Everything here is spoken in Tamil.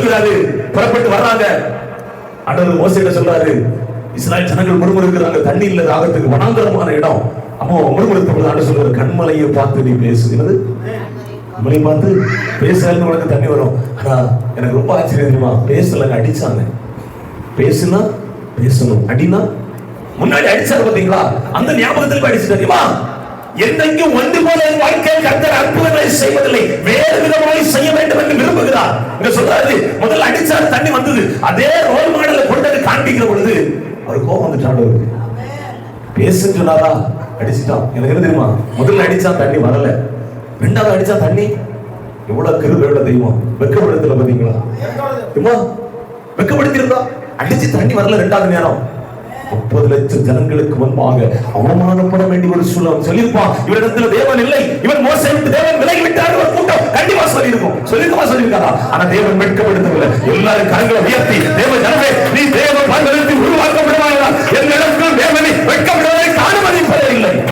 சொல்கிறாரு, புறப்பட்டு வர்றாங்க. ஆண்டவர் மோசேட்ட சொல்றாரு, இஸ்ராயல் ஜனங்கள் முறுமுறுக்கிறாங்க, தண்ணி இல்ல, தாகத்துக்கு வனாந்தரமான இடம். அப்போ முறுமுறுத்தப்போது ஆண்டவர் சொல்றாரு, கண்மலையை பார்த்து நீ பேசுகிறது, கண்மலை பார்த்து பேசலன்னு உனக்கு தண்ணி வரும். ஆனா எனக்கு ரொம்ப ஆச்சரியம் தெரியுமா, பேசலங்க, அடிச்சாங்க. பேசுனா பேசணும், அடினா முன்னாடி அடிச்சாரு பாத்தீங்களா, அந்த ஞாபகத்தில் அடிச்சு தெரியுமா. என்றைக்கும் ஒன்று போல என் வாழ்க்கையில் கர்த்தர் அற்புதங்களை செய்வதில்லை, வேறு விதமாய் செய்ய வேண்டும் என்று விரும்புகிறார். இங்க சொல்றாரு, முதல்ல அடிச்சாரு, தண்ணி வந்தது. அதே ரோல் மாடலை கொண்டு காண்பிக்கிற பொழுது அவர் கோபம் வந்துட்டாரு. பேசுன்னு சொன்னாரா, அடிச்சுட்டான். எனக்கு என்ன தெரியுமா, முதல்ல அடிச்சா தண்ணி வரல, ரெண்டாவது அடிச்சா தண்ணி. எவ்வளவு கிருபையோட தெய்வம், வெக்கப்படுத்தல பாத்தீங்களா, வெக்கப்படுத்திருந்தா அடிச்சு தண்ணி வரல. ரெண்டாவது நேரம் 30 லட்சம் ஜனங்களுக்கு முன்பாக அவமானப்பட வேண்டிய ஒரு சூழல் சொல்லியிருப்பான். இவரிடத்துல தேவன் இல்லை, இவன் மோசே விட்டு தேவன் விலகி விட்டார் ஒரு கூட்டம் கண்டிப்பா சொல்லியிருக்கும். சொல்லியிருக்காரா? ஆனா தேவன் வெட்கப்படுத்தவில்லை. எல்லாரும் கரங்களை உயர்த்தி, தேவ ஜனமே, நீ தேவ